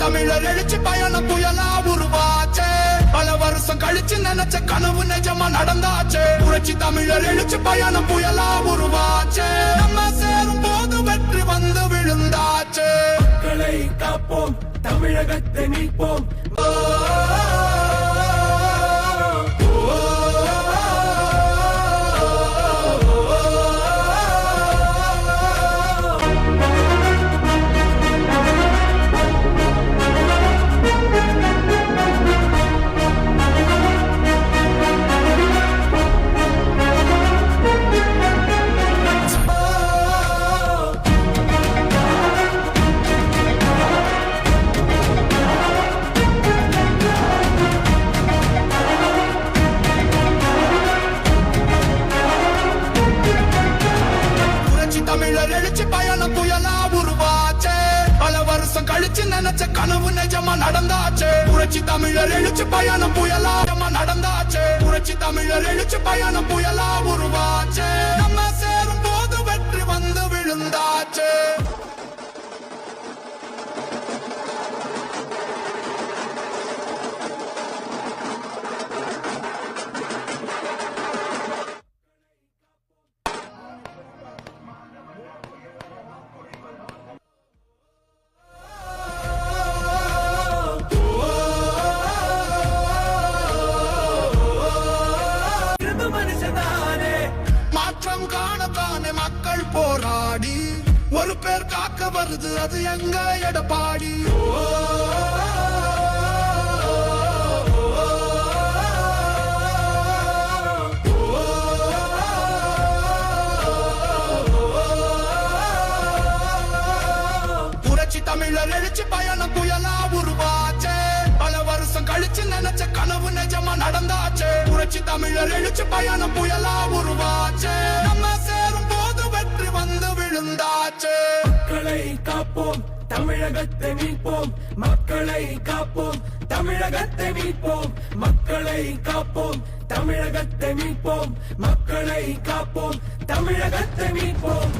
தமிழர் எழுச்சி பயணம் புயலா உருவாச்சே. பல வருஷம் கழிச்சு நினைச்ச கனவு நிஜமா நடந்தாச்சே. புரட்சி தமிழர் எழுச்சி பயணம் புயலா உருவாச்சே. நம்ம சேரும் போது வெற்றி வந்து விழுந்தாச்சே. மக்களை காப்போம், தமிழகத்தை மீட்போம். தமிழர் எழுச்சி பயணம் புயலா உருவாச்சே. பல வருஷம் கழிச்சு நினைச்ச கனவு நிஜமா நடந்தாச்சே. புரட்சி தமிழர் எழுச்சி பயணம் புயலா நடந்தாச்சே. புரட்சி தமிழர் எழுச்சி பயணம் புயலா உருவாச்சே. நம்ம சேரும் போது வெற்றி வந்து விழுந்தாச்சே. மாற்றம் காணத்தானே மக்கள் போராடி ஒரு பேர் காக்க வருது, அது எங்க எடப்பாடி. புரட்சி தமிழர் எழுச்சி பயணம் புயலா உருவாச்சே. பல வருஷம் கழிச்சு நினைச்ச கனவு நிஜமா நடந்தாச்சே. புரட்சி தமிழர் எழுச்சி பயணம் புயலா உருவாச்சே. நம்ம சேரும் போது வெற்றி வந்து விழுந்தாச்சே. மக்களை காப்போம், தமிழகத்தை மீட்போம். மக்களை காப்போம், தமிழகத்தை மீட்போம். மக்களை காப்போம், தமிழகத்தை மீட்போம். மக்களை காப்போம், தமிழகத்தை மீட்போம்.